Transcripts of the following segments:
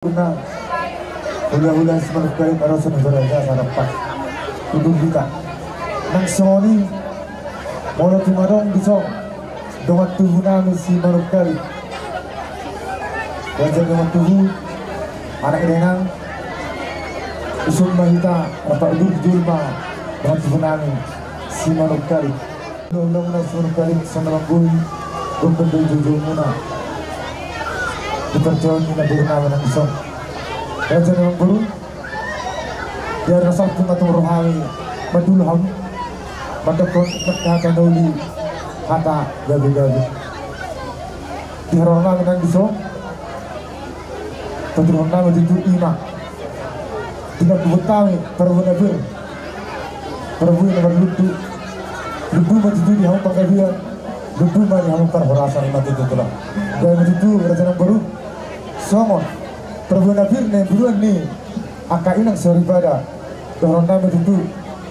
Una hula-hula semangat kali para saudara sa rapat tudong kita nang soni mula tumarong bisong dongat tuho namin si manok kali wajan dongat tuho anak inenang usun mahita rapat udur julma dongat tuho namin si manok kali nulong na si manok kali sa nalanggoy gumpendoy jujul muna dipercayai na buru namin ang isong raja ng buru biar nasal kung atong rohani madulham madapon magkakanuli hata gabi-gabi diharap namin ang isong patuloy namin dito ima tinagubot kami parabu na bir parabu na marluto lubu matito di hamang pagkabihan lubu man di hamang parhorasan matito lang dahil matito raja ng buru Somon, Prabu Nabir ne buruan ni angka inang soribada doron nami itu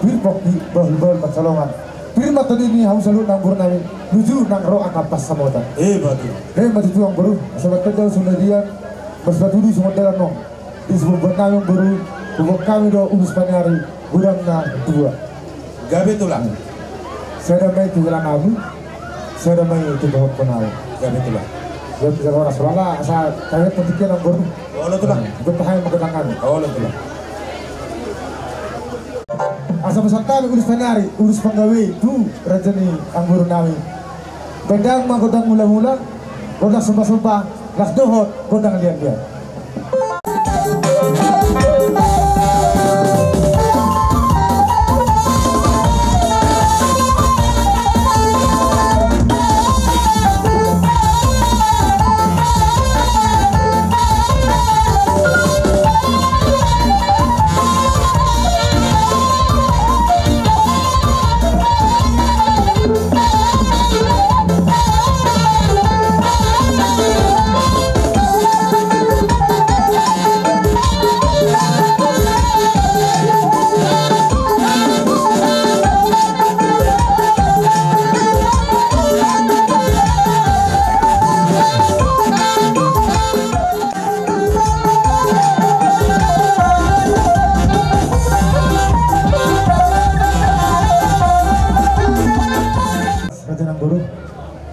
birpok di bahulbal macalongan birma tadi ni haus selalu nang buru nami luju nang ro angka pas samotan batu itu yang baru sahabat kerja sunadian bersatu di sumatera nong disebut nami baru bubuk kami do ubus panyari burang na dua gabe tulang saya damai tu gelang abu saya damai tu bahut penau gabe tulang ya bisa orang Rasulullah asal kayak pentingnya yang baru Allah tulang bertahan mengenangkan Allah tulang asal peserta urus penari urus penggawe tu rajani anggur nami bedang manggodang mula-mula godang sumpah-sumpah las dohot godang lian-lian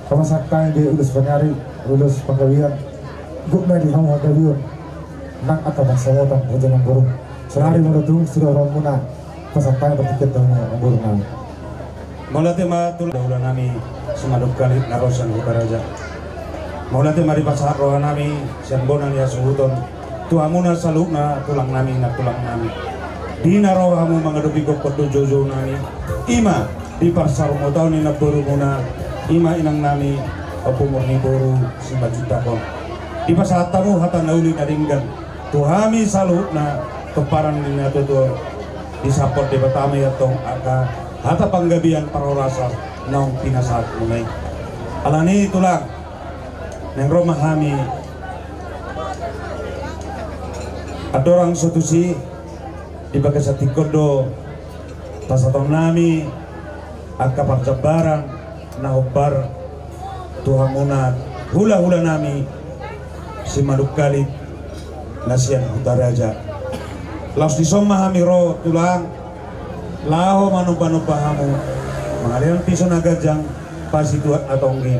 Pemasakan di ulus penari, ulus penggawian, gukna di hamu hadawion, nang atau masawotan raja ng burung. Senari mula tu sudah orang muna pasakan bertiket daun ng burung nami. Mula tema tul daulan nami sumadog kalit narosan Hutaraja. Mula tema di pasar rohan nami siambonan ya suhuton. Tuamuna salukna tulang nami na tulang nami. Di narohamu mengadupi kok jojo nami. Ima di pasar mo taon ni naburu muna. Ima inang nami pumurni boru simba juta kon di pasatamu hata nauli naringgan tuhami salut na keparan ni nato to di support di pertama ya tong aka hata panggabian parorasa naong pinasat munay alani tulang neng rumah kami adorang sotusi di bagasati kodo pasatong nami aka parjabaran na obar Tuhan munat hula-hula nami si Maduk Kalit nasian Hutaraja laos disong mahami ro tulang laho manupa-nupa hamu mangalian piso nagajang pasi tuat atonggi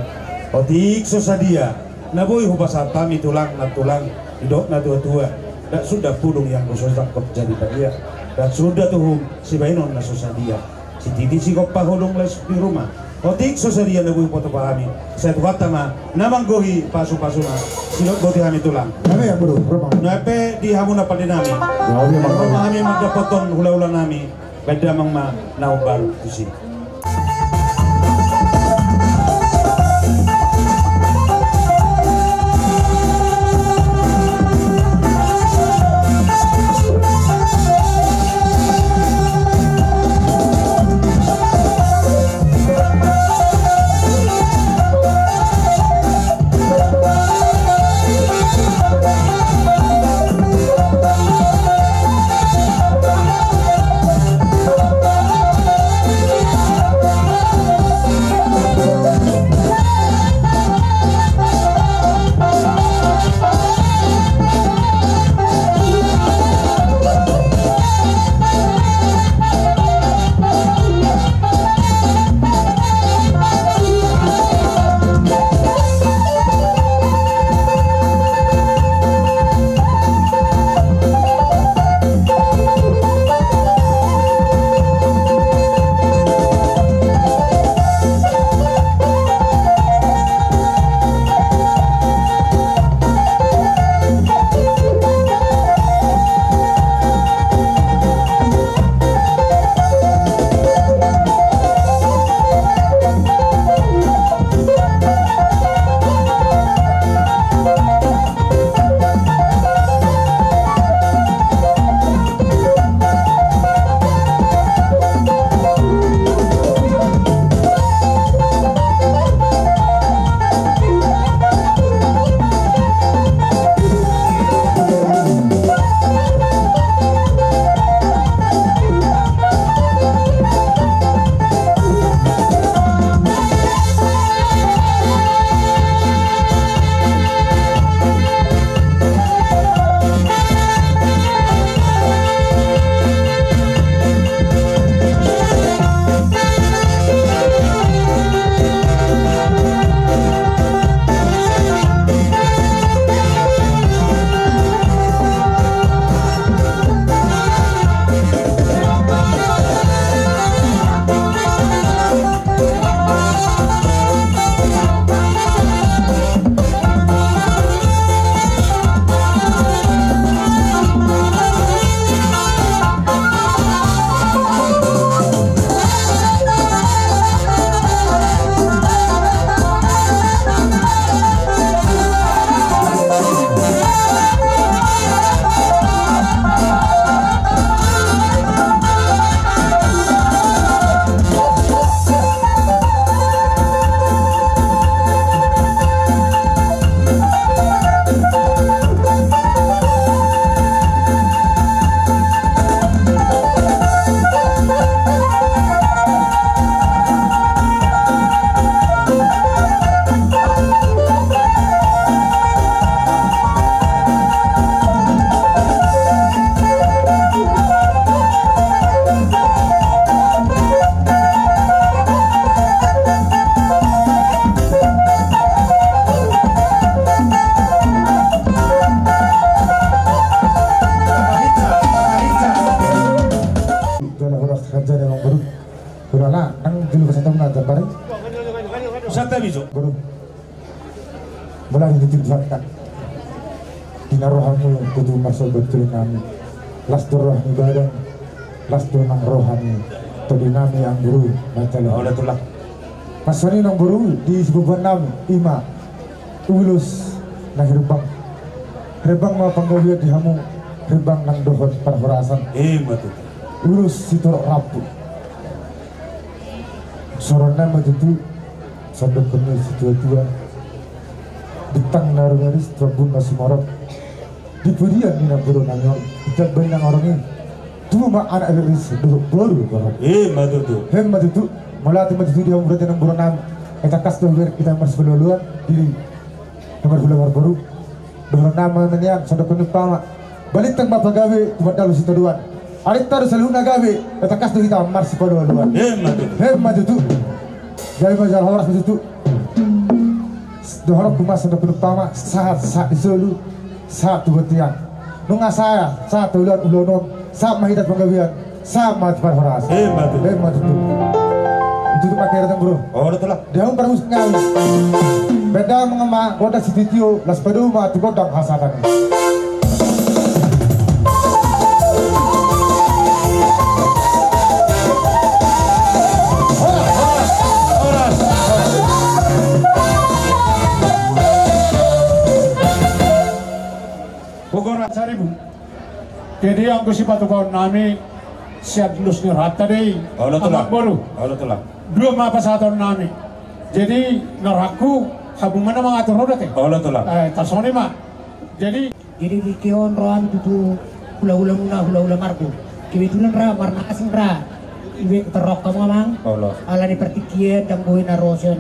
otik sosadia naboy hupasat kami tulang na tulang idok na tua-tua dak sudah pudung yang kusosak kop jadi dia dak sudah tuh si bainon na sosadia si titi si kop pahulong les di rumah otik sosadia na buong poto pahami sa tuwata ma namang gohi pasu-pasu na silot goti kami tulang ano yan bro? nape di hamu na pali nami mahami magdapoton hula-hula nami beda mang ma naubar kusi Gabi so. Guru, mulai dititipkan dinarohamu kudu masuk betul kami lastur rohani badan lastur nang rohani tadi nami yang guru baca Udah tulah. masani nang guru di sebuah nami ima ulus nah herbang ma panggawian di hamu herbang nang dohot parhorasan Matu. ulus sitorok rapu sorona matutu sadap penuh situa-tua ditang narunaris trabun nasimorok di purian mina buru nanyor ikat bayi nang orang ini tuh mak anak aris dulu baru korok Matu tu. matutu mulai matutu dia umur nang buru nang kita kas tuh biar kita masuk beluluan di nomor bulan baru dohor nama nanya sadap penuh pama balik tang bapak gawe cuma dalu situ duan arit taruh selalu nagawe kita kas tuh kita masuk beluluan Matu. matutu gawe majar horas matutu dohor kumas sadap penuh pama saat isolu saat betian nunga saya saat ulat ulonom saat mahidat penggawian sama cepat horas Matu. itu tuh pakai datang bro Udah tulah. dia pun baru sekali beda mengemak kota sititio las peduma tu kodang hasatan Pukul seribu. Jadi ang kusipatu kawan nami siap lulus ni rata deh. Udah tulah. Amak baru. Udah tulah. Dua mapa satu nami. Jadi naraku habu mana mengatur roda teh. Udah tulah. Tasoni mah. Jadi di keon roan tutu hula-hula muna hula-hula marku. Kebetulan ra marna asing ra. Ibe terok kamu amang. Allah. Ala di pertikian dan buhin arosen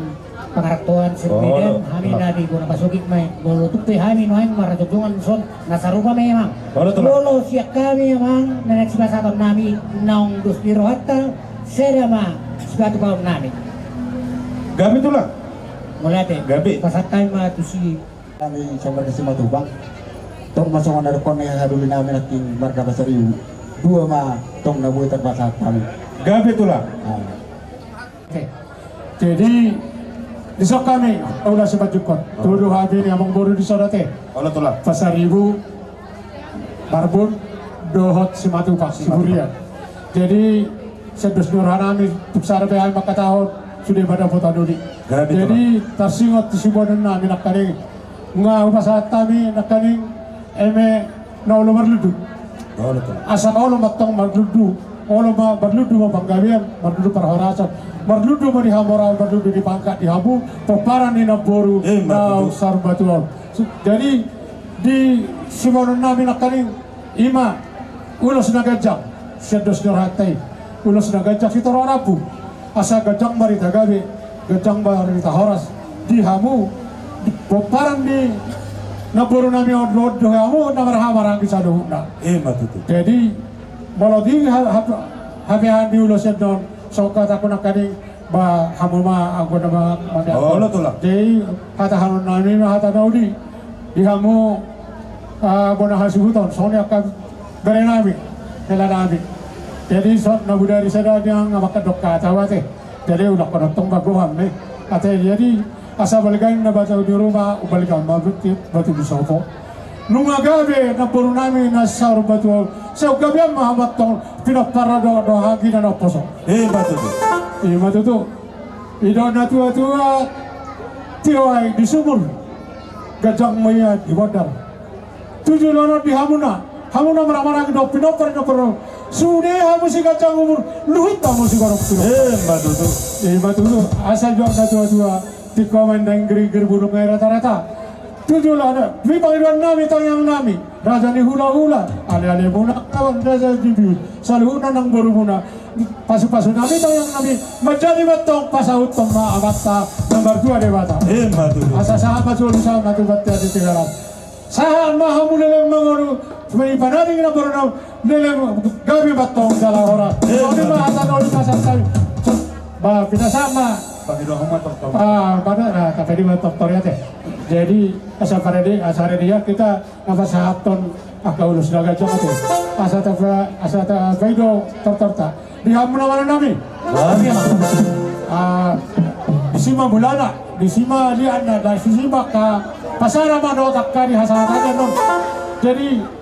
pengaraktuan sebeden kami nadi guna pasukik mai bolo tuh kami noai marajungan son nasarupa memang. Bolo siak kami amang nenek sibasatan nami naung dus di rohata sedama sebatu kaum nami. Gabi tulah. Mulai deh. Gabi. Pasatai mah tu si kami coba ke Simatubang tong masuk ada kon yang haduli namin naking marga Basariu dua mah tong nabuhi terbasat kami Gabi tulah. jadi disok kami ulah sebat jukot. Tuduh habi ni amang boru di sodate. Udah tulah. Pasaribu Barbun dohot Simatupang Siburian. Jadi sedus nurhanami tuk sarabe ay makatahon sudah pada foto duli. Gabi Jadi tarsingot di sibonan namin nakaning nga upasat kami nakaning eme na ulo marludu. Udah tulah. Asa ulo matong marludu. Ulo marludu mapanggawian, marludu parhorasan. Marludu mo di hamora, marludu di pangkat di habu, peparan ni naboru na usar batuan. Jadi di sibonan namin nakaning ima ulos na gajang sedos nurhatai ulos na gajang si toro rabu asa gajang marita gabi gajang marita horas di hamu di peparan di naboru nami odlo hamu na marhamarang bisa dohuna. Matu tu. Jadi kalau di habihan di ulos don sokat aku nak kaning ba hamu ma aku nama Udah tulah. jadi hata hanun nami hata daudi di hamu bona hasubuton soalnya akan berenami nami jadi so nabudari sada yang ngamakan dokka tawate jadi udah penonton bagoham nih ate jadi asa balikan na baca di rumah ubalikan batu di sopo nunga gabe na puru nami na saur batu so gabe mahamat tong pinak para do hagi na oposo Matu tu. matu tu idon na tua tiwai di sumur gajang maya di wadar tujuh lono di hamuna marah-marah do pinopar sudah hamu si gajang umur luhut kamu si gorok tu Matu tu. matu tu asal jual na tua di komen dan geri burung rata-rata tujuh lono di panggilan nami tang yang nami raja ni hula-hula ale-ale muna kawan raja dibiut saluhuna nang boru muna pasu-pasu nami tang yang nami menjadi betong pasaut toma amata nomor 2 dewata Matu tu. asa sahabat sulu sama tu batia di Tegalan sahan mahamu lelem mengoru sebenarnya panaring na baru lelem gabi batong dalam orang ini mah asa nol pasal saya bah kita sama Bagi doa umat tertawa. pada nah tapi di dokter ya teh jadi asal dia kita nafas sahaton ulus naga jong teh asa ta baido terta di hamuna mana nami di sima bulana disima lihat dari sisima ka pasara manotak ka di hasatan non. Jadi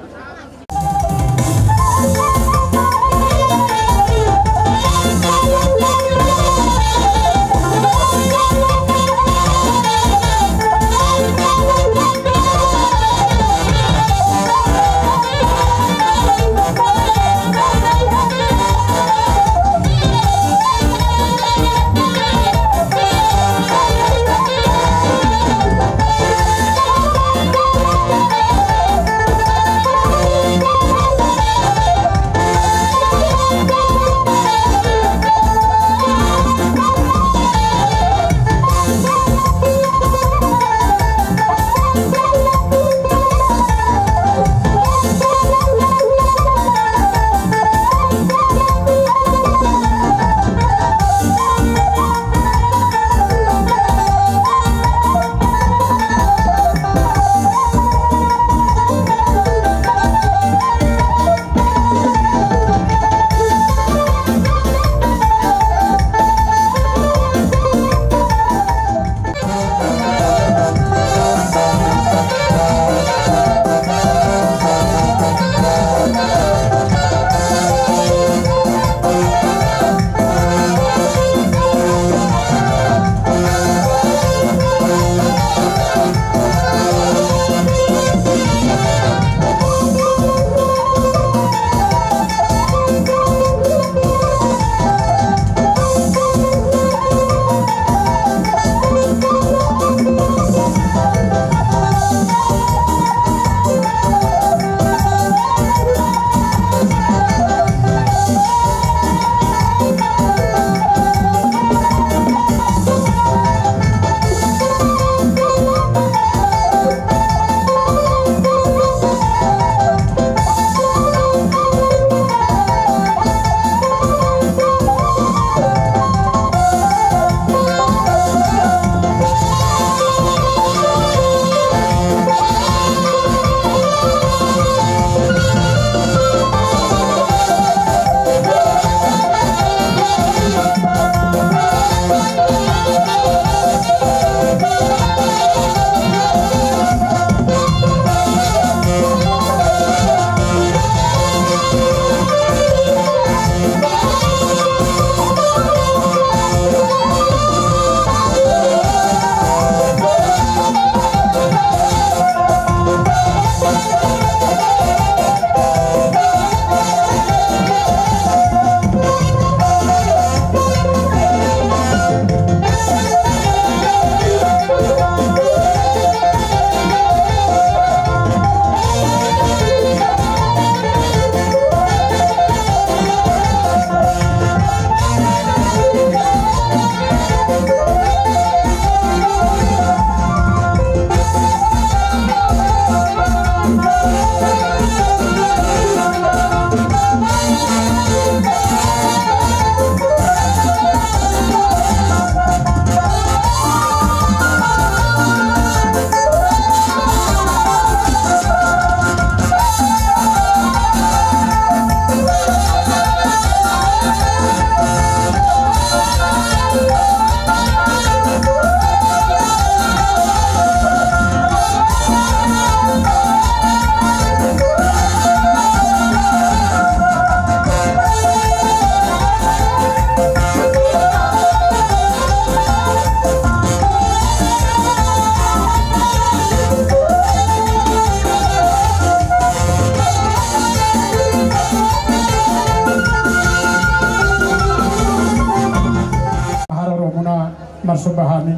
marsubahani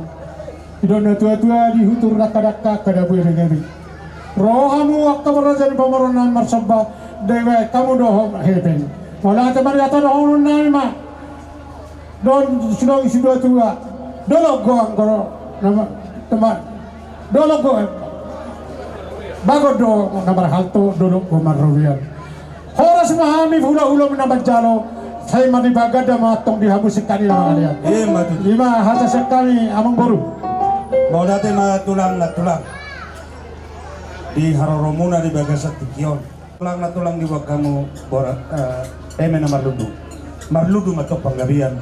idona tua-tua di hutur daka-daka kada beri-beri rohamu waktu berada di pemoronan marsubah dewe kamu doh heben wala teman yata doh nama don sudah tua dolo goang goro nama teman dolo go bago do nama halto dolo go marrowian horas mahami hula-hula menambah jalo saya mandi bagada matong dihabus sekali nama kalian. Lima hata sekali amang baru. Mau date ma tulang na tulang. Di haroromuna di bagasat tikion. Tulang na tulang di wag kamu borat na marludu. Marludu matok panggabian.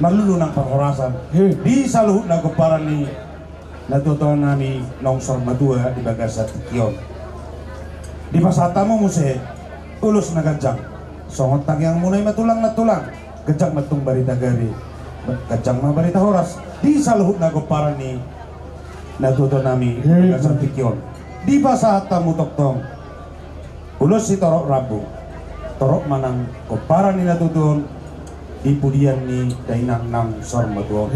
marlulu ng perhorasan di saluhut na guparan ni natutunan nami nongsor madua di bagasa Tikion di pasata mo muse ulus na gajang songot yang munay matulang gajang matung barita gari gajang mabarita horas di saluhut na guparan ni natutunan nami di bagasa Tikion di pasata mo toktong ulus si torok rabu torok manang guparan ni natutunan di pudian ni dainang nang sor matuon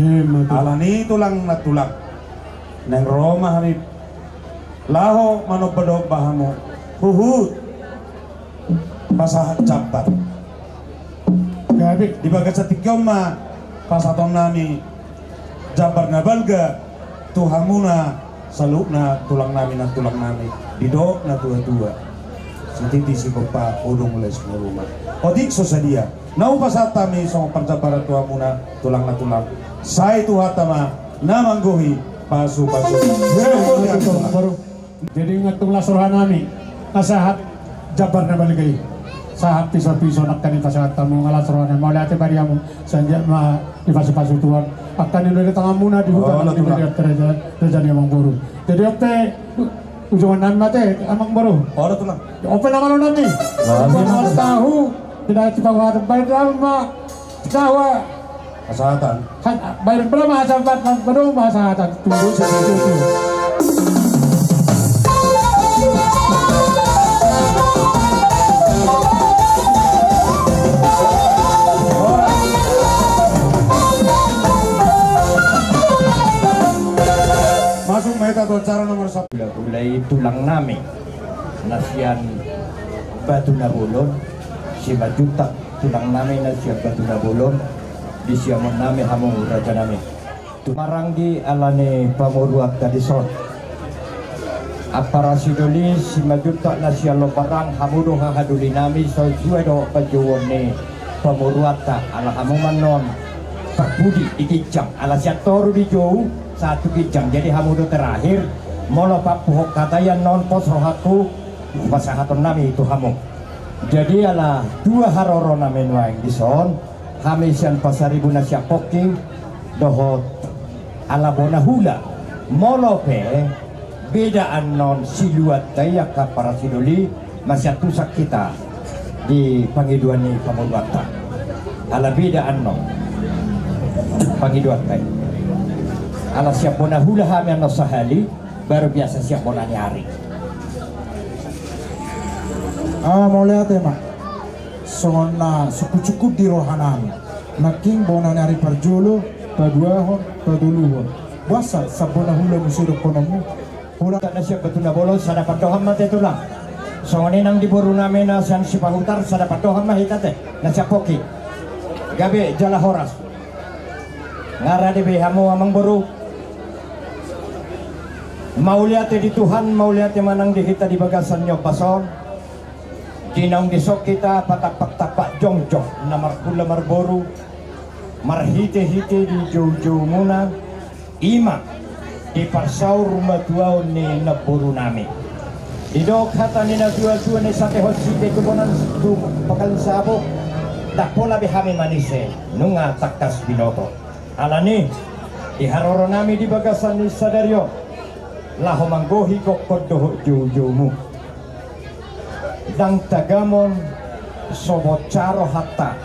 alani tulang natulang nang Roma hari laho manobado bahamo huhut pasahat capat gabi di bagas sa Tikion ma pasatom nami jabar na balga tuhamuna saluk tulang nami didok na tua-tua sintiti si kopa udong mulai sa rumah odik so sa dia nau pasata mi song panjabaran tuhamuna tulang sai tuhatama namanggohi pasu jadi ngatung lasuran nami nasahat jabar na baligay sahat piso-piso nakkanin pasahat tamu ngalasuran mau lihat bariamu sanjak ma ipasu-pasu tuan akan ini tangan muna di hutan di bariat terjadi amang boru jadi ope ujungan nami mate amang boru tulang ope nama lo nami tahu tidak cepat wadah bayar lama kawa kesehatan bayar berapa sahabat baru kesehatan tunggu segitu masuk meta cara nomor 1 mulai tulang nami nasian batu nabulon si bajuta tulang nami nasian batu nabulon di siamon nami hamung raja nami tumaranggi alane pamuruat kadison aparasidoli si majuta nasian lo barang hamudo hahaduli nami so juedo pajuwon ni pamuruata ala hamuman non parbudi ikijang ala siatoru di jauh satu kijang jadi hamudo terakhir molo papuhok katayan non pos rohaku pasahaton nami itu hamung jadi ala dua haroro nami nuaing dison kami sian pasaribu nasya poking dohot ala bona hula molope bedaan non siluat daya para sidoli masya tusak kita di pangiduan ni pamulwata ala bedaan non pangiduan tay ala siap bona hula kami ano sahali baru biasa siap bona nyari mau lihat ya mak sona cukup di rohanan naking bona nari parjolo paduahon paduluhon wasa sabona hula musiro konomu hula tak nasiap betul na bolon sada padohan mate tulang songone nang diboru namin na siang si pahutar sada padohan mahitate nasiap poki gabe jala horas ngara de behamu amang boru mau lihat di Tuhan mau lihat manang di kita di bagasan nyo pason dinang disok kita patak-patak jongjong namar kula marboru marhite-hite di jauh-jauh muna ima di parsaur rumah tua ni naboru nami didok hata ni na tua-tua ni sate hosite kubonan tu pakal sabo tak pola behami manise nunga takas binoto alani di haroro nami di bagasan ni sadario laho manggohi kokod doho jauh-jauhmu dang tagamon sobocaro hatta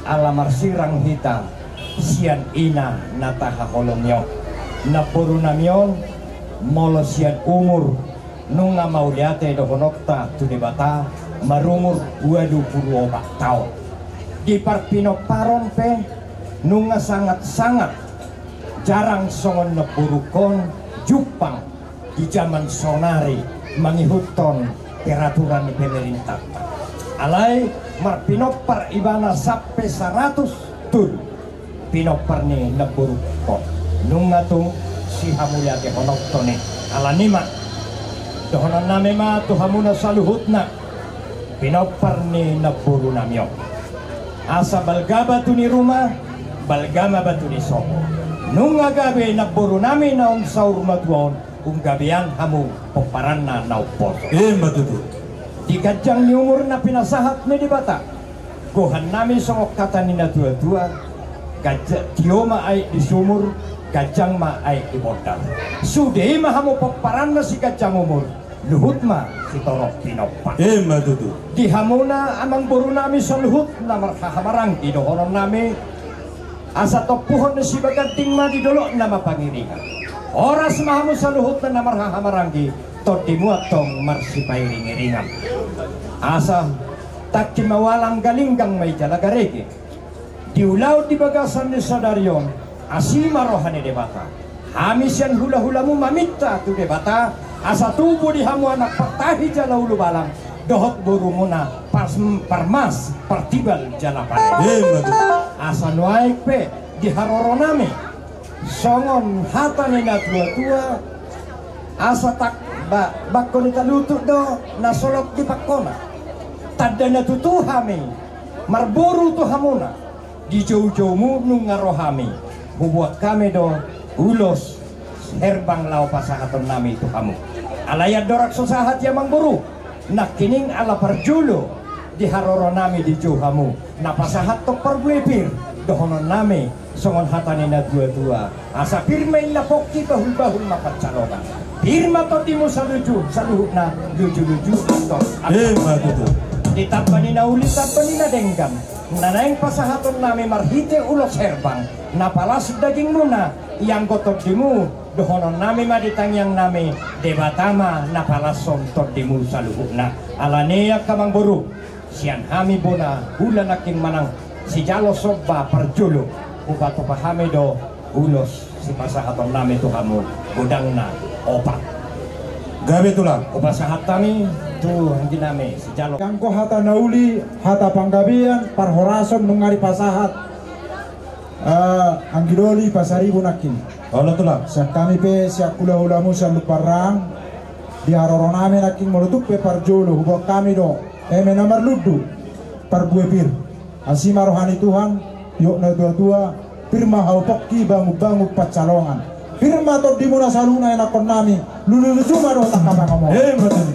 alamar sirang hita sian ina nataha holomyo napuru namion molo sian umur nunga mauliate dohonokta tunibata marumur 24 tahun di parpino paron pe nunga sangat-sangat jarang songon napurukon Jepang di zaman sonari mangihuton peraturan pemerintah alai marpinopar ibana sampai 100 tul pinopar ni naburu ko nunga tu si hamuliate honoktone alanima dohonan name ma tu hamuna saluhutna pinopar ni naburu namyo asa balgaba tu ni rumah balgama batu ni sopo nunga gabe naburu nami naon saur matuon kung gabian hamu peparan na naupos matutu di kajang ni umur na pinasahat ni di bata kuhan nami songok kata ni na tua-tua gajah tioma ai di sumur, gajang ma ai di bodang. Sudah mah hamu peparan si gajang umur, luhut mah si torok pinopak. Matutu. Di hamuna amang buru nami sa luhut na marhahamarang di dohoron nami. Asa topuhon na si baganting ma di dolo na mapangiringan. Oras mahamu sa luhut na marhahamaranggi, to dimuat tong marsipairing-iringan. Asa tak mawalang galinggang may jalagarege. Diulaw di bagasan ni Sadaryon, asima rohani debata. Hamis yan hula-hula mo mamita tu debata. Asa tubo di hamu anak pertahi jala ulu balang. Dohot buru muna parmas partibal jala pare. Asa nuaik pe di haroronami. Songon hata nina tua-tua. Asa tak bakko ni talutut do nasolok di pakona. Tadda na tutuhami marburu tu hamuna di jauh-jauhmu nungarohami bubuat kami do ulos herbang lau pasahaton nami itu kamu alayat dorak sosahat ya mangburu nak kining ala parjulo di haroro nami di jauhamu na pasahat to parbuepir dohonon nami songon hatani na dua-dua asa pirmain na pokki bahul-bahul mapacalokan pirma to timu saluhuk na luju-luju ato ditapani na ulit tapani na denggan nanaing pasahaton nami marhite ulos herbang napalas daging muna yang gotot dimu dohonon nami maditangyang nami debatama napalas sontot dimu saluhukna alanea kamang buru sian hami bona hula naking manang si jalo sobba parjulo upato pahami do ulos si pasahaton nami tu kamu udang na opak gabe tulang upasahat kami tuh hindi nami si jalo Yang ko hata nauli, hata panggabian, parhorason nungari pasahat. Anggidoli pasaribu nakin. Allah tulang Sa kami pe siya kula-ulamu sa luparang di haroronami naking molutuk pe parjolo hubok kami do. Eme namar ludu parbuepir. Asima rohani Tuhan, yuk na dua-dua firma haupokki bangu-bangu pacalongan. Firma to di muna saluna yang akon nami lulu cuma do tak kamang ngomong.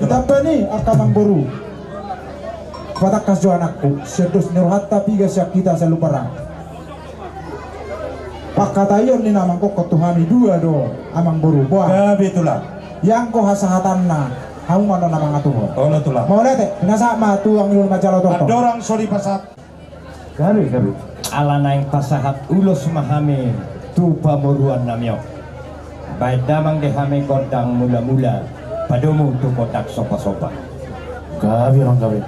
Tapi ni akamang buru. Patakas jo anakku sedus nirhatta piga siap kita saluparang. Pakatayon ni namang ko Tuhani dua do amang buru. Buah. gabe tulang Yang ko hasahatanna hamu mano namang atuho. Allah tulang Mau lete nasa ma tuang yul macalo to. adorang sori pasat gabe ala naing pasahat ulos mahami tu pamuruan namyo baik damang dehame kodang mula-mula padomu tu kotak sopa-sopa Gabi orang gabi.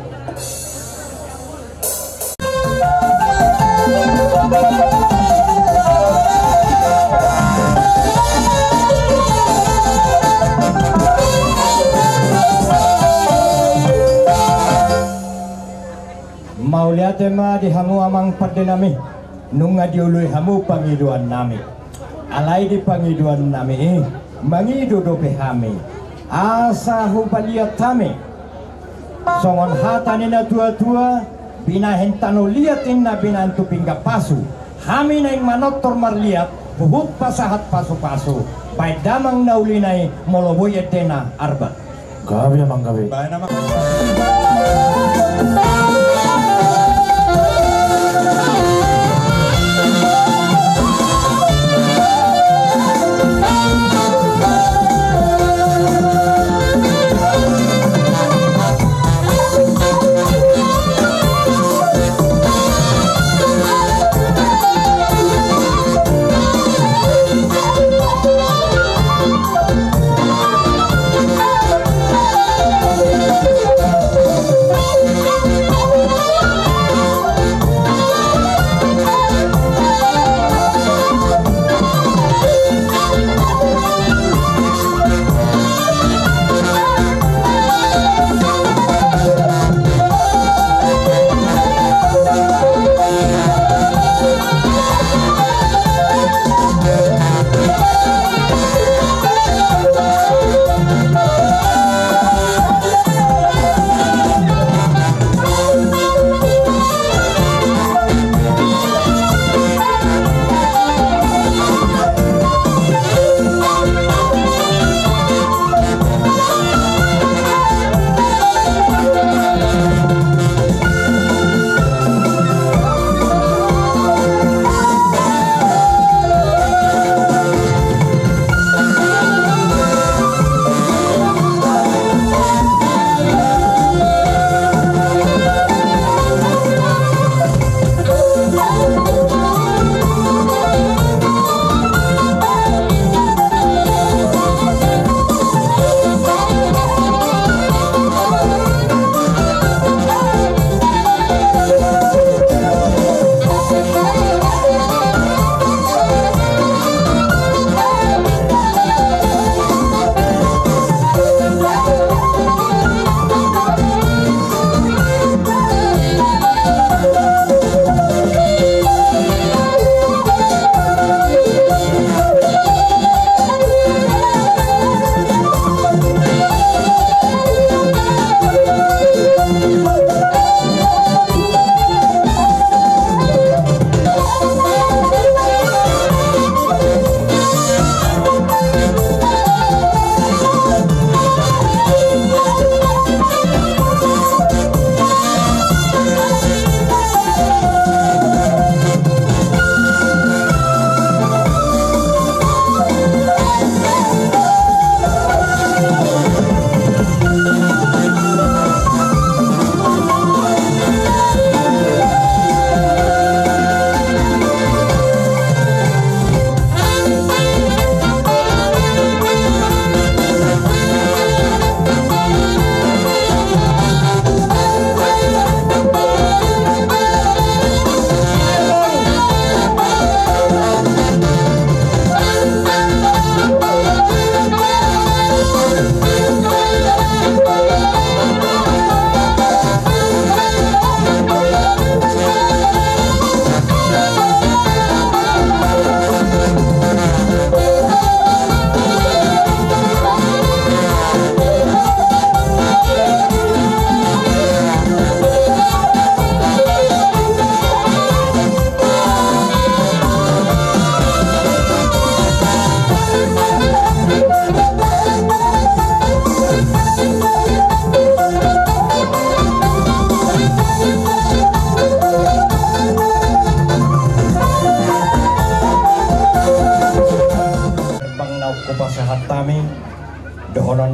mau lihat ma di hamu amang padenami nunga diului hamu pangiduan nami alai di pangiduan nami mangidu do behami asa hubaliat kami songon hatani na tua-tua binahen tanu liatin na binantu pingga pasu hami na yang manotor marliat buhut pasahat pasu-pasu baik damang naulinay moloboy etena arbat Gabi emang gabi. bae nama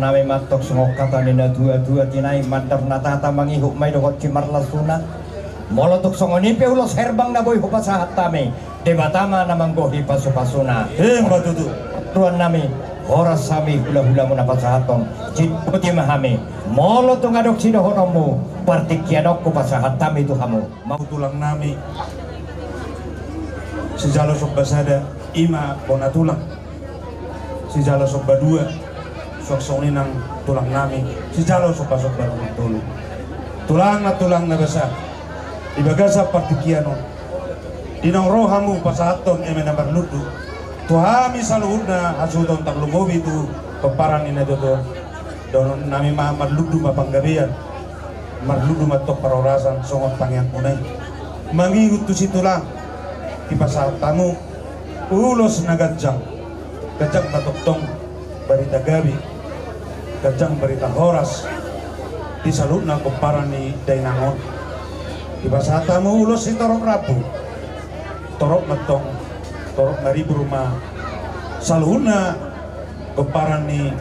nami matok sengok kata nina dua-dua tinai mandar natata mangihuk may dohot cimar lasuna molotuk songoni pe ulos herbang na boy hupasahat tami debatama namang gohi pasu-pasuna batutu tuan nami horas sami hula-hula mo napasahaton ciputi mahami molotung adok sidohonomu partikianok kupasahat tami tuhamu mau tulang nami sejalo sok basada ima bona tulang sejalo sok badua sok soni nang tulang nami sejalo sok basok baru tulu tulang na basa ibagasa partikiano dinong rohamu pasahaton emena barludu tuhami saluhuna hasudon taklumobi tu peparan ina dodo donon nami ma marludu mapanggabian marludu matok parorasan songot pangyang kunay mangigut tu si tulang di pasal tamu ulos na gajang batoktong barita gabi gajang barita horas di salud na kumparan ni Dainangon di pasal tamu ulos si torok rabu torok matong torok naribu rumah saluna kumparan ni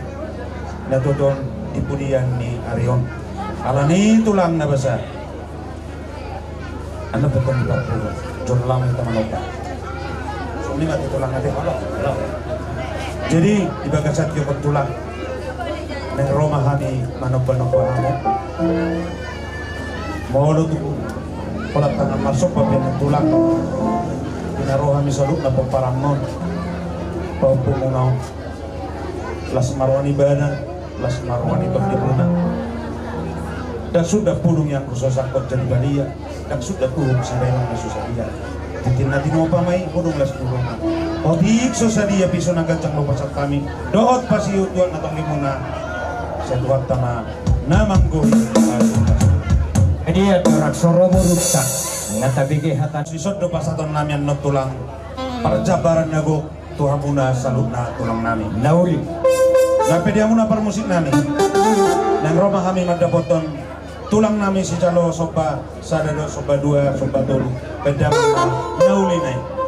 natodon di pudian ni Arion alani tulang na basa anda betul betul jor lamang teman otak ini nggak tulang nanti halo jadi di bagasat yo tulang neng Roma hani manok-manok kamu mau lu tuh pola tangan masuk bagian tulang inaroh kami saluk na pamparamon pampungunaw las marwani bana las marwani pagdibuna dan sudah pulung yang kusosakot jadi balia dan sudah pulung sabayang na susadia titin natin mo pa may pulung las pulung o diik susadia piso na gajang lupasat kami dohot pasiyutuan na tangi muna sa tuwat tama namanggohi dia torak soromo rukta ngatabigi hatan sisod do pasaton namian no tulang parjabaran nago tuhamuna salutna tulang nami nauli napedia muna parmusik nami nang Roma kami madapoton tulang nami si calo soba sadado soba dua soba tolu pedang nauli nai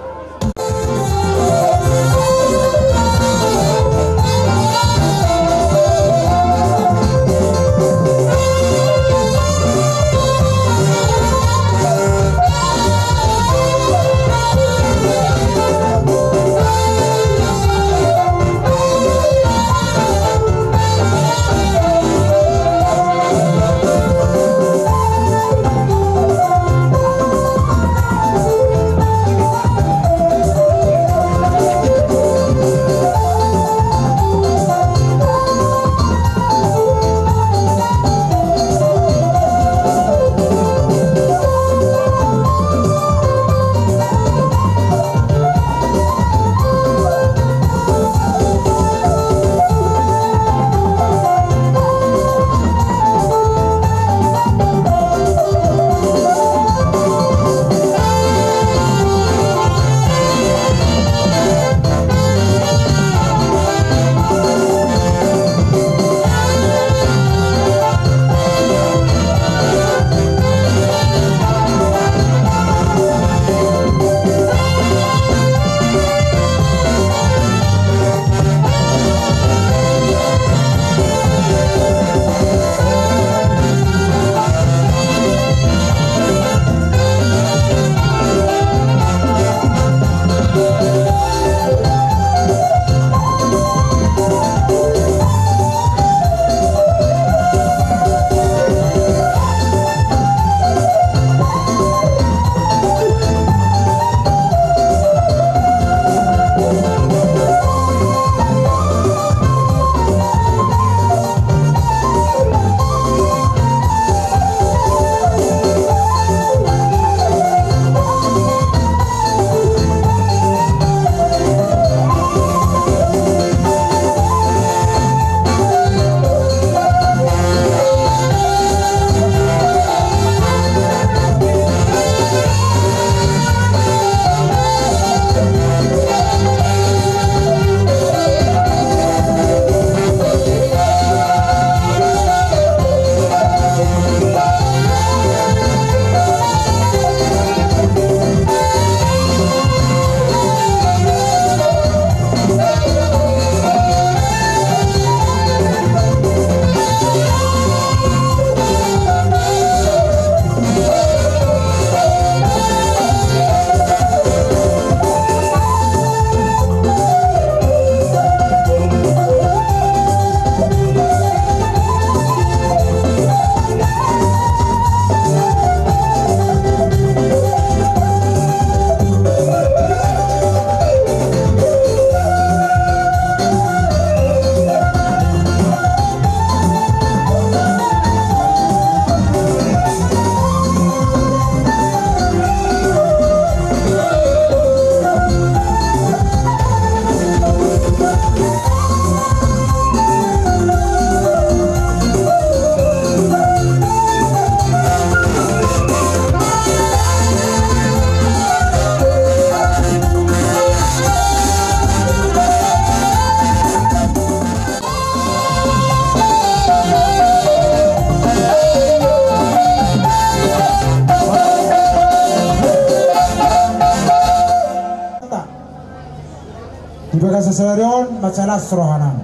bagas selarion masalah rohanan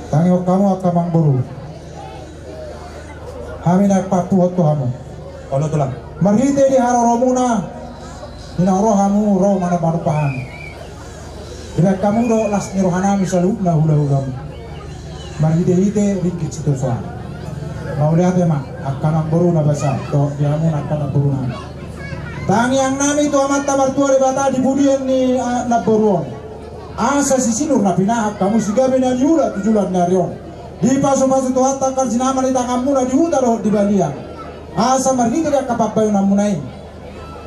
tangyo kamu akamang buru kami naik patu hotu hamu Kalau tulang. marhite di haro romuna ina rohamu roh mana manupahan bila kamu do las ni rohana misalu na hula marhite ringkit situ soal mau lihat ya mak akamang buru na basa do diamu akamang buru na tangi yang nami itu amat tabar tua di bata di budian ni na boruon asa sisinur na pinahak kamu sigabe na yura tujulan narion di paso-paso tu hatta kan sinama ni tangamu na di huta do di balian asa marhite dia kapapayo na munai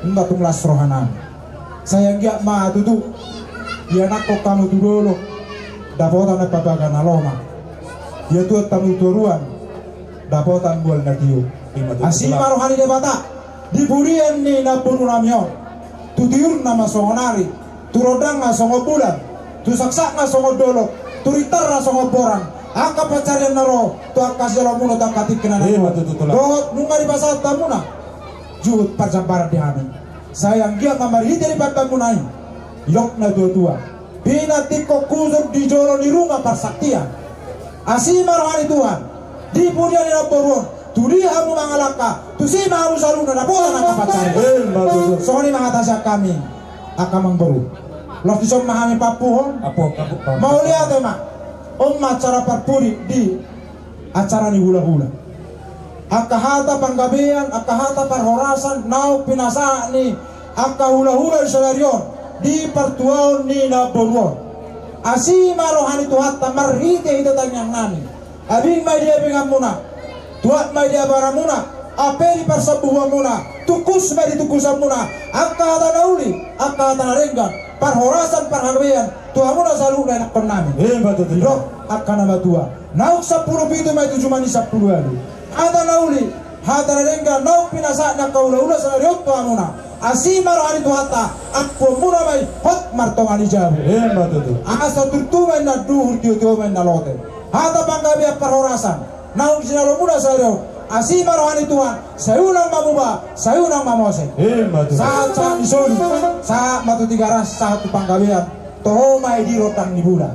enggak tunglas rohanan saya enggak ma tutu ya nakko kamu tu dulu dapotan na pabagan aloma ya tu tamu turuan dapotan bual na tiyo asima rohani de bata di burian ni na punu namyon tu tiur na masongonari tu rodang na songo bulan tu saksak na songo dolok tu ritar na songo borang aka pacarian naro tu akaselo muno tak katik kena naro dohot nungari pasal tamuna juhut parjamparan di hamin sayang dia kamari dari bapak munai yok na dua bina tiko kuzur di joro di rumah persaktian asima rohani Tuhan di punya di laporon tuli hamu mangalaka tu si mau selalu na bola na kapacari soalnya mengatasi kami akamang baru los disom mahami papuhon mau lihat emak acara parpuri di acara ni hula-hula akahata panggabean akahata parhorasan nau pinasa ni aka hula-hula di selarion di pertuaon ni na boruon asima rohani tuhat marhite ito tanyang nami abing may dia bingang muna tuhat may dia baramuna aperi parsabuhan muna tukus may ditukusan muna akahata nauli akahata narenggan parhorasan parhagabean tuhan muna selalu na enak namin dok akan nama tua nauk 10 itu may 7 mani 10 alu ada nauli hata narenggan nauk pinasa na kaula-ula sa lariot tuhan muna asima rohani tuhata aku muna may hot martongan ijabu asa turtumay na duhur tiyo-tiyo na lote hata panggabiak parhorasan nauk sinalo muna sa lariot asima rohani Tuhan sayunang mamuba sayunang mamose saat isun saat matu tigaras saat panggabian tohomay di rotang ni bulan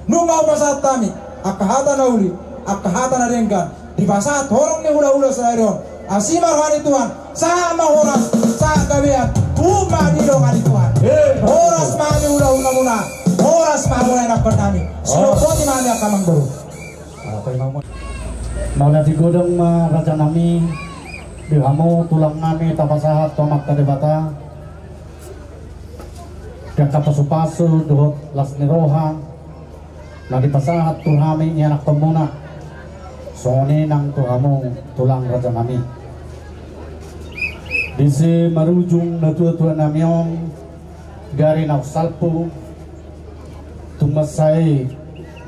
nungau pasat tami akahata nauli akahata narenggan di pasat horong ni hula-hula sa lariot asima rohani Tuhan sama horas saat gabian uma di dongan Tuhan horas mani hula-hula muna horas mahula enak kami sinopoti mani akamang baru Maula di godong raja nami di hamu tulang nami tapasahat tomak kadebata kakak pasu-pasu dohot las niroha na di pasahat turhami ni anak pemuna sone nang tuhamu tulang raja nami disi marujung na tua-tua namyong gari na salpu tumasay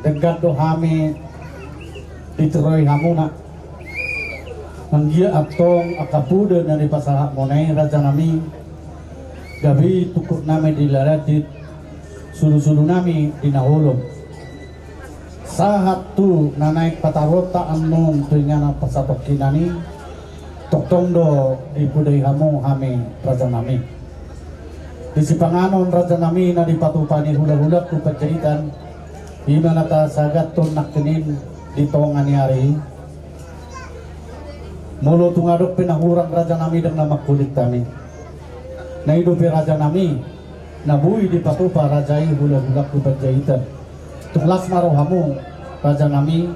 degat dohami diteroy hamuna manggia atong akapuda na di pasahak monay raja nami gabi tukuk nami di laratit sulu-sulu nami di nahulog sahat tu nanay patarota anong tuingana pasatok kinani toktong do di puday hamu hami raja nami di sipanganon raja nami na di patupani hula-hula kupat jaitan di mana ta sagat ton nakinin di tongan hari mulu tungadok pinahurang raja nami dan nama kulit kami na hidupi raja nami nabui di patupa rajai hula-hula kubat jaitan tunglas marohamu raja nami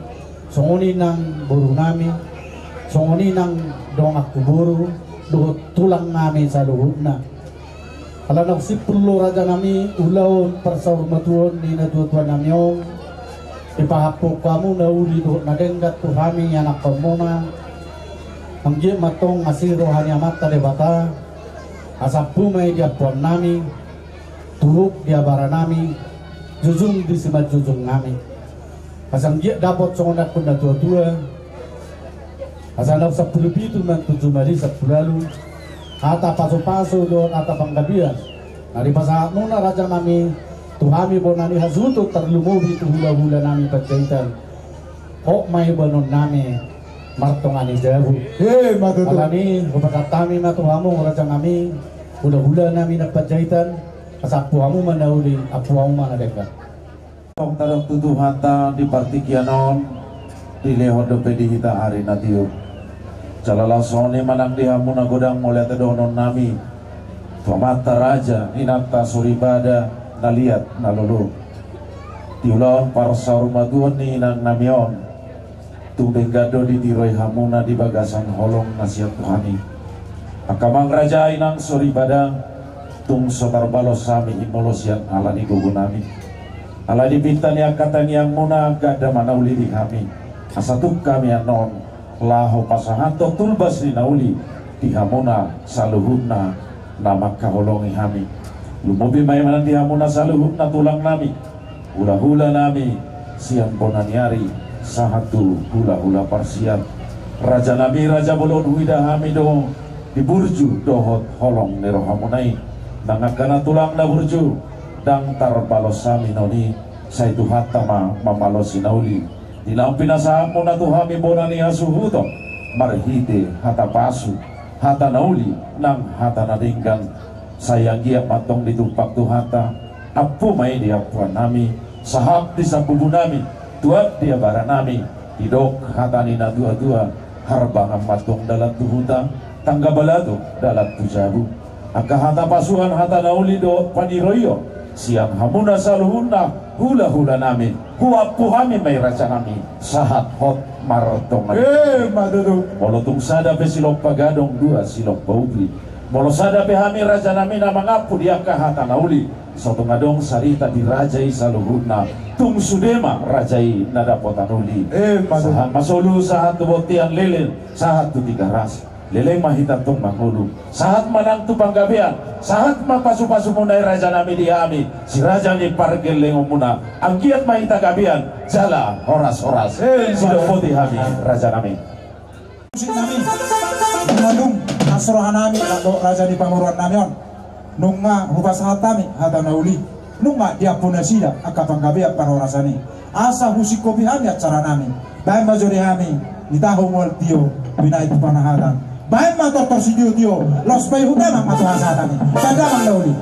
songoni nang buru nami songoni nang dongak kuburu dohot tulang nami sa luhutna ala nang sipullo raja nami ulaw persaur matuon ni natutuan namyong ipahapok kamu na uli dohot nadenggat po kami anak pamuna ang di matong asiro hanya mata debata asapu may dia pon nami turuk dia bara nami jujung di simat jujung nami asang di dapat songonak pun na tua-tua asang daw 10 pitu man 7 mali 10 lalu ata paso-paso doon ata panggabian nari pasahat muna raja nami tuhami po nani hasuto terlumubi tu hula-hula nami pagkaitan ho may banon nami martongan ijabu alani kapagkatami na tuhamu raja nami hula-hula nami nagpagkaitan Kasapu kamu mendahului apu kamu mana dekat. Kong tadong tutu hata di partikianon di leho dope di hita hari natiu. Jalala sone manang dihamu na godang mulai tedonon nami. Pamata raja inata suribada naliat nalulu. Tiulon parsa rumah tuan ni nang namion. Tubeng gado di tiroi hamuna di bagasan holong nasihat Tuhani. Akamang raja inang suribada tung sotar balos sami imolosian ala ni gugu nami. Ala dipinta ni akatan yang muna gada manauli di kami. Asatuk kami anon laho pasahanto tulbas di nauli di hamuna saluhuna nama kaholongi kami. Lumubi may manan di hamuna saluhuna tulang nami. Hula-hula nami siang bonaniari sahatu hula-hula parsian. Raja nami raja bolon huida kami do di burju dohot holong nero hamunai. Nangakana tulang na burju dang tarbalos sami noni sa itu hatama mamalos sinauli dilang pinasaan mo na tuhami bona ni asuhuto marhite hata pasu hata nauli nang hata nadinggan sayang giyak matong ditupak tuhata apu may diapuan nami sahab di sabubu nami tuat dia bara nami hidok hata ni na dua-dua harbang matong dalat tuhuta tangga balado dalat tujabu aka hata pasuhan hata nauli do paniroyo siang hamuna saluhuna hula-hula nami huapu kami may raja nami sahat hot marotong madudu molotung sada pe silok pagadong dua silok baubli molo sada pe kami raja nami na mangapu dia kahata nauli soto ngadong sarita di rajai saluhuna tung sudema rajai nada potanuli sahat masolu sahat tubotian lilin sahat tu tiga ras leleng mahitan tong mangulu saat manang tu panggabean saat mapasu-pasu munai raja nami diami si raja ni pargel lengo muna anggiat mahita gabian jala horas-horas sido poti hami raja nami nami mengadung nasrohan nami atau raja di pamuruan namion nunga hubas hatami hata nauli nunga dia puna sida aka panggabean parorasani asa husikopi hami acara nami baik majori hami nitahu mol tio binai tu panahatan baik motor torsidio tio los bay hutama matu hasatan pada mandauli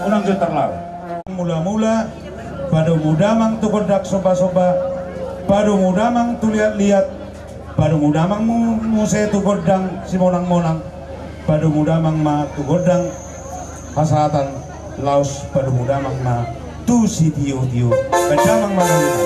unang jeterlar mula-mula pada mudamang tu kodak soba-soba pada mudamang tu lihat-lihat pada mudamang muse tu godang si monang-monang pada mudamang ma tu godang hasatan laos pada mudamang ma tu si tio-tio pedamang manawin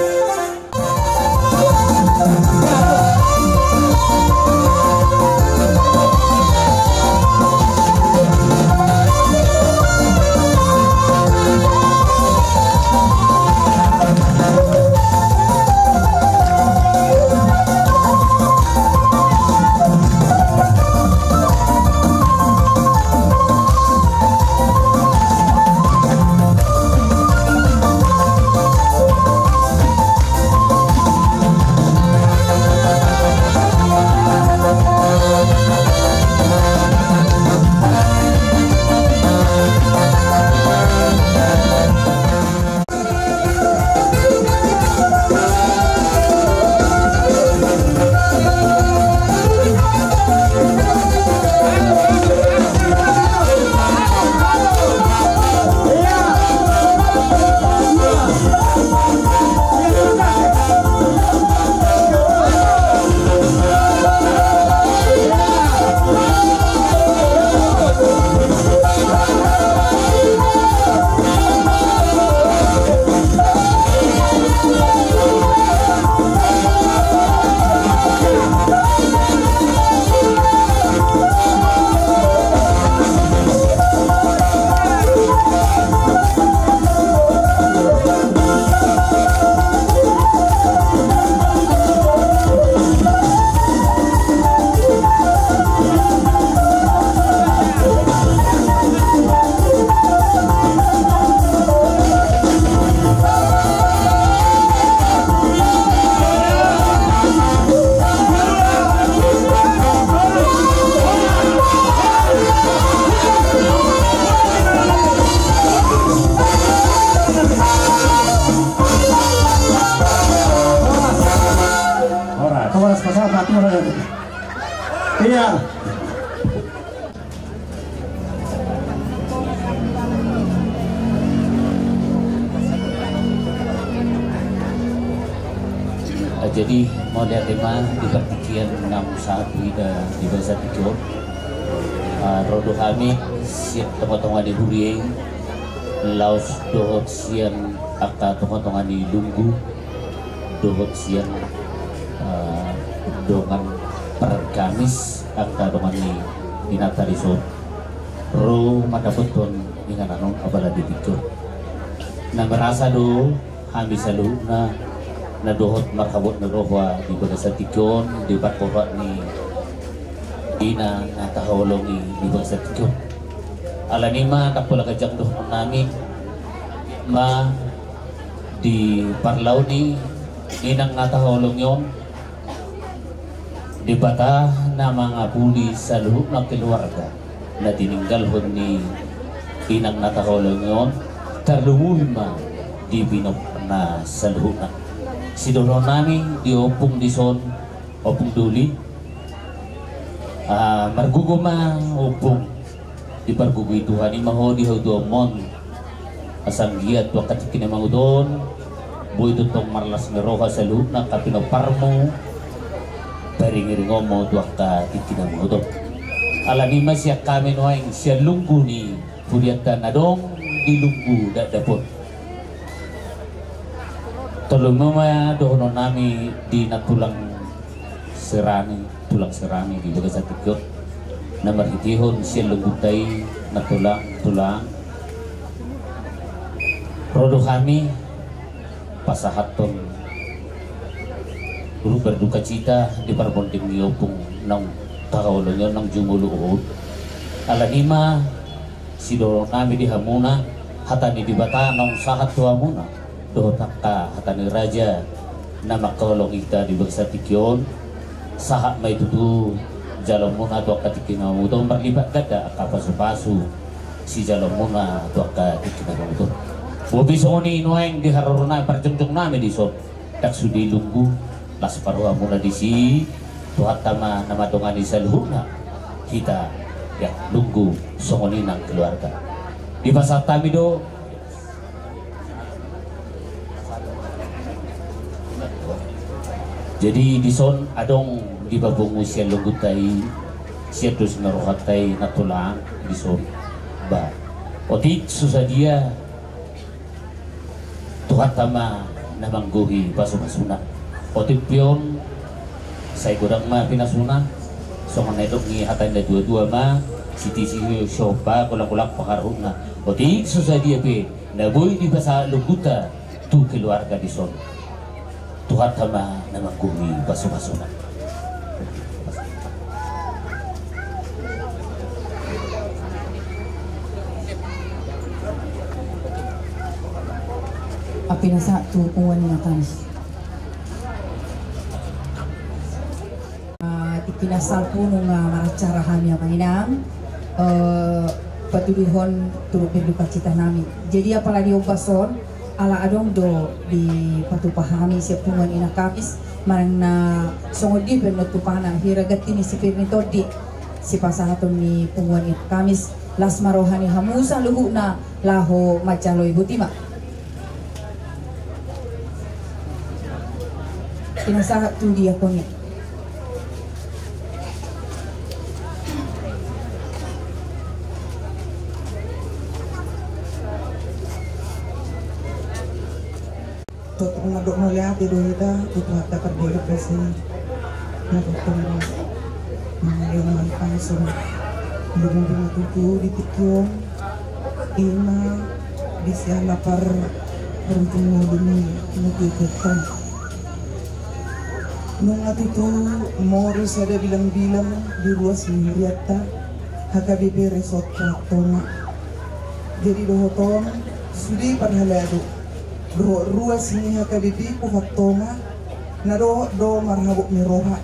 Jadi mau lihat tema di pertikian 6 saat di bahasa Tikur. Rodo kami siap tengah-tengah di Hurieng, laos dohot sian akta tengah-tengah di Lunggu, dohot sian dongan per Kamis akta dongan di Natariso. Ro madaputon dengan anon abala di Tikur. Nah merasa do kami selalu na dohot marhabot na rohwa di bahasa Tikur di Batkorat ni ina natahawalong di bahasa Tikur. Alanima takpula kajang doh nami ma di Parlau ni inang natahawalong yon di bata na mga puli sa luhuk na keluarga na tininggal hon ni inang natahawalong yon terlumulma di binok na sa luhuk na si dono nami di opung di son opung duli marguguma opung di pargugu itu hani maho di haudomon asang giat wakati kinamangudon boy tutong marlas meroha sa luhuk na kapino parmo paringiri ngomo wakta kinamangudon alanima siya kami noaing siya lunggu ni puriatan nadong di lunggu dadapon tolong mama dohono nami di tulang serani di bahasa Tikur nomor hitihon siya lugutai na tulang rodo kami pasahaton dulu berduka cita di parbonding niopong ng takawalonyo ng jumuluhod alanima si dorong nami di hamuna hatani di bata ng sahat tua muna dohotak ka hatani raja na makolong ita di bahasa Tikyon sahat may tutu jalong muna to katikinamuto marlibat gada kapasu-pasu si jalong muna to katikinamuto bubiso ni inueng di haruruna parjungjung nami di so taksudi lunggu las paruha muna di si tuhat tama nama dongan di saluhuna kita ya lunggu songoni ng keluarga di pasat kami do jadi di son adong di babungu siya lugutai siya terus merohatai natulang di son ba otik susah dia tuhat tama namangguhi pasu-pasuna otik pion saya kurang ma pinasuna so manedok ni hatan na dua-dua ma siti siopa kulang-kulang pakaruna otik susah dia pe naboy di basa luguta tu keluarga di son Tuhan sama nama kumi pasu-pasuna. Api nasa tu pungan ni Kamis. Ikinasal po nung maracarahan niya Panginoon. Patuduhon turut berduka cita namin. Jadi apalagi obason ala adong do di patupahami siya pungan ina Kamis marang na songodi benot tupana hiragati ni si Pirnito di si pasahaton ni pungan ina Kamis las marohani hamusa luhu na laho macaloy butima kinasa tundi ako niya Untuk melihat itu kita hata perdiri kasi nagtutulong mga mga pansong lumubing tutu di Tikyon ina di siya lapar beruntung dini nagtutulong nung atuto moro sa ada bilang-bilang di ruas Miriata HKBP Resort Tonga jadi dohoton sudi parhalado do ruas ni HKBP Tonga na do marhabok ni roha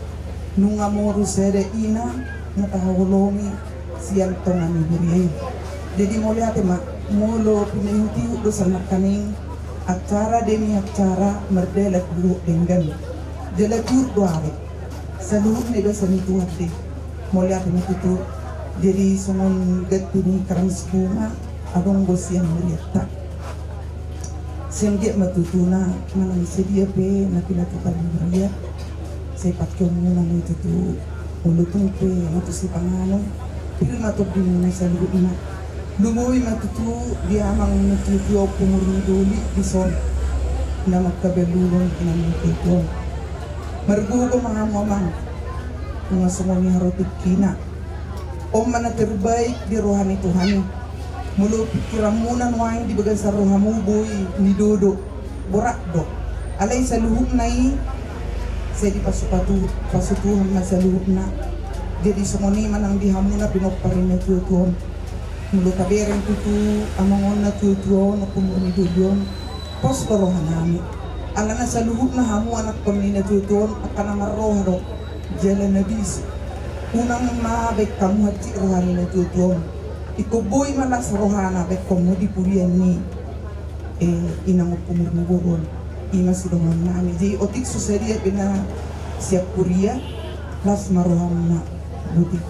nung amoro sede ina natahawolomi siyang Tonga ni Hurieng jadi muli ate mak molo pinahiti do sanak kaning acara demi acara merdelak dulu dengan delatur do are saluhuk ni do sanitu hati muli ate mak itu jadi songon gat pini karang bunga abang bos yang meriata Sengge matutuna manang sedia pe na pinatukan beria. Saya pakai muna itu tu ulutung pe matu si pangano. Pil matu di mana saya lugu ina. Lumuwi matutu dia amang matutu pumurni doli di son. Na magkabelulong na matutuan. Margugo mga mamang. Mga sumoni harotik kina. Om mana terbaik di rohani Tuhan. Mulu pikiran muna nuain di bagian saruhamu boy ni dodo borak do alai saluhum nai saya di pasutuhan na saluhum na jadi semoni manang di hamuna pinoparin na tuon mulu kabereng tutu amangon na tuon pumuni dodon pos rohan nami ala na saluhum na hamu anak pemni na tuon akan amaroh do jalan nabis unang maabek kamu hati rohani na tuon ikuboy malas rohana be komo di purian ni inang pumur mugon ima sidong nami jadi otik susedia pina siap kuria las marohamna butik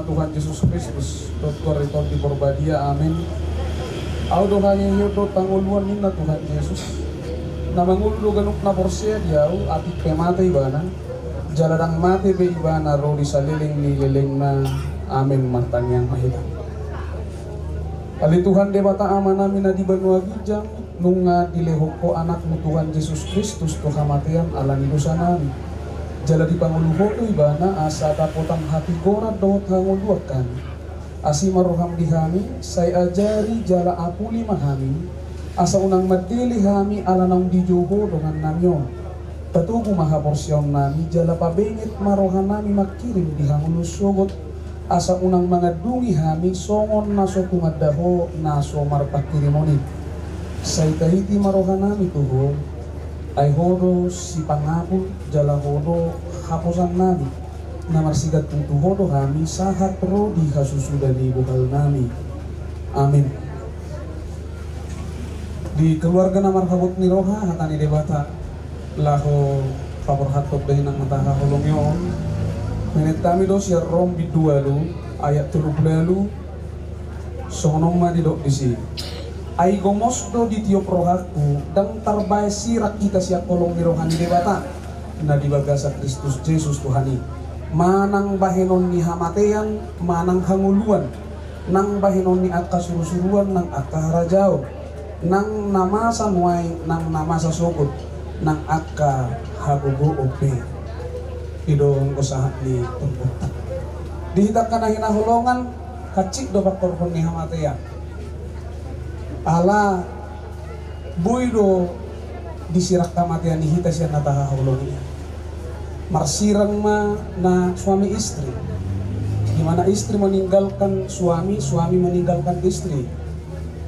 Tuhan Yesus Kristus doktor itu di Porbadia amin audo hanya yudo tanguluan nina Tuhan Yesus namangulu ganuk na porsia diau atik pemate ibana jaladang mate be ibana ro di saliling ni leleng na amin martang yang mahita ali Tuhan debata aman amin di banua gijang nunga dilehoko anakmu Tuhan Yesus Kristus Tuhan matian ala ni dosa nami jala di panguluho tu ibana asa tapotang hati gorat dawat hanguluakan asi maroham di hami saya ajari jala apuli mahami asa unang madili hami ala nang dijoho dengan namyon patugu maha porsyon nami jala pabengit marohan nami makirim di hangulus sogot asa unang mangadungi hami songon naso tumadaho naso marpakirimoni saya tahiti marohan nami tuho ay hodo si pangapul jala hodo haposan nami na marsigat tutu hodo kami sahat ro di kasusuda di bukal nami amin di keluarga na marhabot ni roha hatani debata laho favor hatok dahin ang mataha holong yon menit kami do siya rom bidualu ayat 30 sonong ma di dok disi ay gomosdo di tiop rohaku dan tarbay sirak kita siya kolong ni rohani debata na di bagasa Kristus Yesus Tuhani manang bahenon ni hamatean manang hanguluan nang bahenon ni akka surusuruan nang akka harajao nang namasa nuay nang namasa sogot nang akka hagugo ope idong usaha ni pembuta dihitak ka na hinahulongan kacik do bakkorhon ni hamatean ala buido disirak kamatian hita siya natahahulongnya marsirang ma na suami istri di mana istri meninggalkan suami suami meninggalkan istri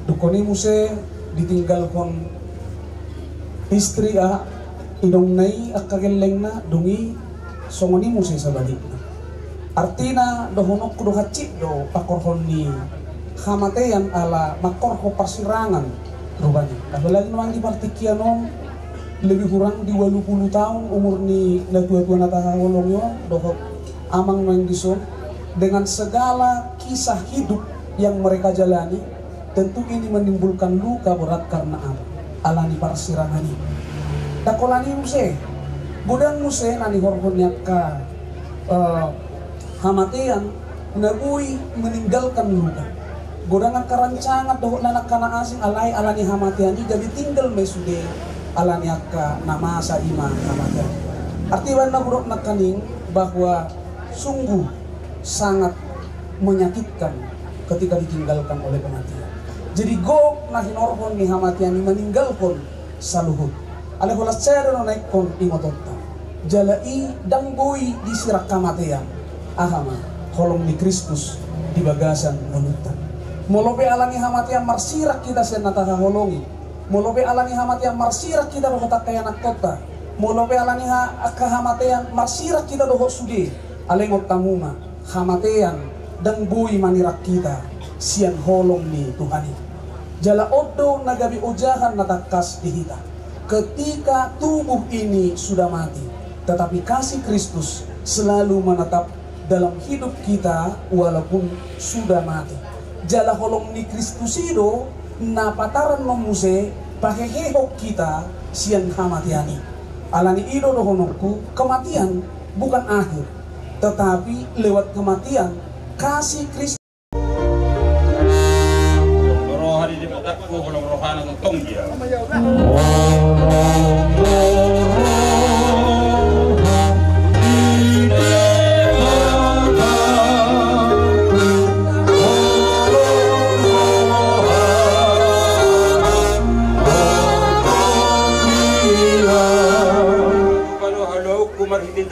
dukoni muse ditinggalkan istri idong nai akageleng na dungi songoni muse sa balik artina dohonok do hacik do pakorhon ni hamatean ala makorho persirangan rupanya apalagi memang di partikianon lebih kurang di 20 tahun umur ni na tua-tua natahawolong yon dohok amang nang dison dengan segala kisah hidup yang mereka jalani tentu ini menimbulkan luka berat karena alani persirangan ini dakolani muse Godang muse nani horhonnya ka hamatian nagui meninggalkan luka. Godangan karancangan dohok nanak kana asing alai alani hamatian i jadi tinggal mesude alani akka nama sa ima hamatian. Artiwan na gurok nakaning bahwa sungguh sangat menyakitkan ketika ditinggalkan oleh kematian. Jadi gok nahin orhon ni hamatian ni meninggalkan saluhut. Ale holas saya dan naik kon imototta. Jalai dang boy di sirak kematian. Ahama kolom di Kristus di bagasan menutan. Molobe alani hamatian marsirak kita senata holongi. Molobe alani hamatian marsirak kita doh kaya anak kota. Molobe alani hamatian marsirak kita doh sude. Alengot tamuma hamatian dang boy manirak kita sian holong ni Tuhani. Jala odo nagabi ujahan natakas dihita. Ketika tubuh ini sudah mati, tetapi kasih Kristus selalu menetap dalam hidup kita walaupun sudah mati. Jala holong ni Kristus itu na pataran memuse pakai hehok kita sian hamatiani. Alani ido dohonokku kematian bukan akhir, tetapi lewat kematian kasih Kristus. Rohani di mataku holong rohana tong dia.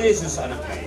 Yesus anaknya.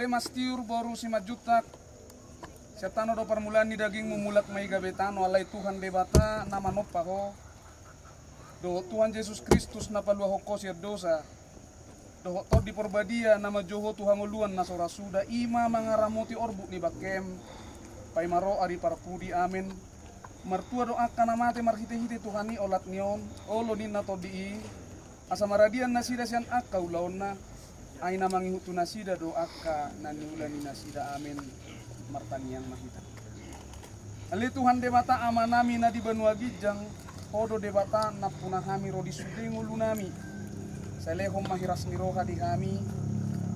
Mastiur baru si majutak setano do permulaan ni daging memulak mai gabetano alai Tuhan debata nama nopa ho do Tuhan Yesus Kristus na palua hoko siar dosa do to di porbadia nama joho Tuhan uluan nasora suda ima mangaramoti orbu ni bakem pai maro ari parpudi amin martua doa kana mate marhite-hite Tuhani olat nion olo ninna to di asa maradian nasida sian akau laonna aina mangihutu nasida doaka naniulani nasida amin martanian mahita. Ali Tuhan debata amanami na di benua gijang hodo debata napuna hami rodi sudeng ulunami. Selehom mahiras niroha di kami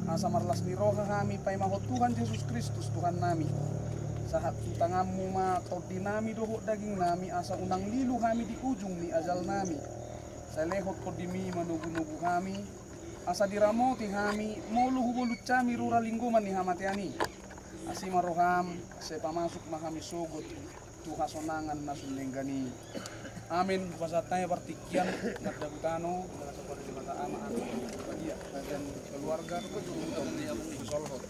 asa marlas niroha kami pai mahot Tuhan Yesus Kristus Tuhan nami. Sahat tangamu ma todinami dohok daging nami asa unang lilu kami di ujung ni azal nami. Selehot kodimi manugu-nugu kami asa diramoti hami molu hubulu cami rura lingguman ni hamatiani asima roham sepa masuk mahami sogot Tuhan sonangan nasun lenggani. Amin. Pasatnya partikian nadabutano dalam seperti mata ama dia dan keluarga itu untuk solhot.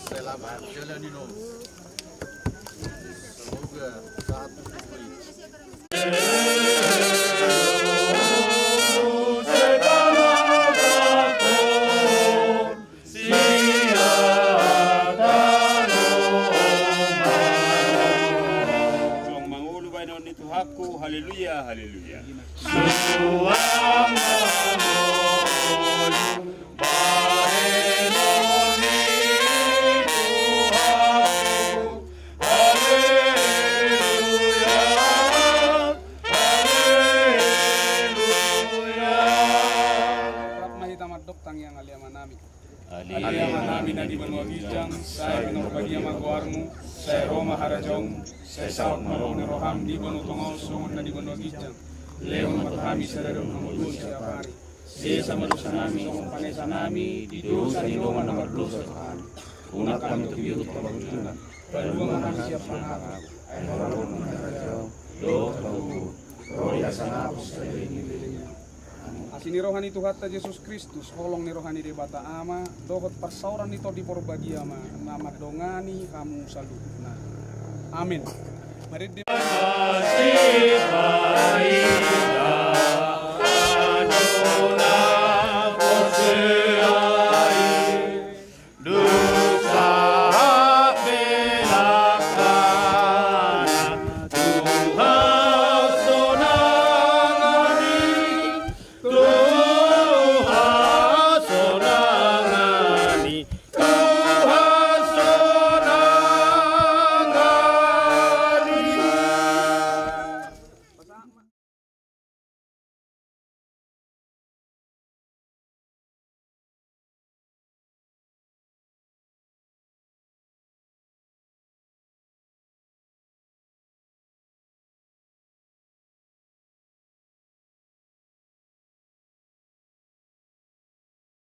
Selamat jalan Nino. Semoga saat haleluya, haleluya. Aliaman na di benua gijang, saya benua bagi maguarmu, saya Roma harajong, saya sauk marong ni roham di benua tongol sungun na di benua gijang, leon matahami sa darong namulun siya pari, siya sa malusa nami, sungun panesa nami, di dosa ni Roma na marlusa Tuhan, unat kami tubiyot kabagutunan, paluang kami siya pangarap, ay marong na harajong, doh kabubu, roya sanapos sa ini. Asini rohani Tuhan Yesus Kristus, holong ni rohani di bata ama, dokot persauran itu di porbadia ma, nama dongani kamu salutna. Amin. Mari di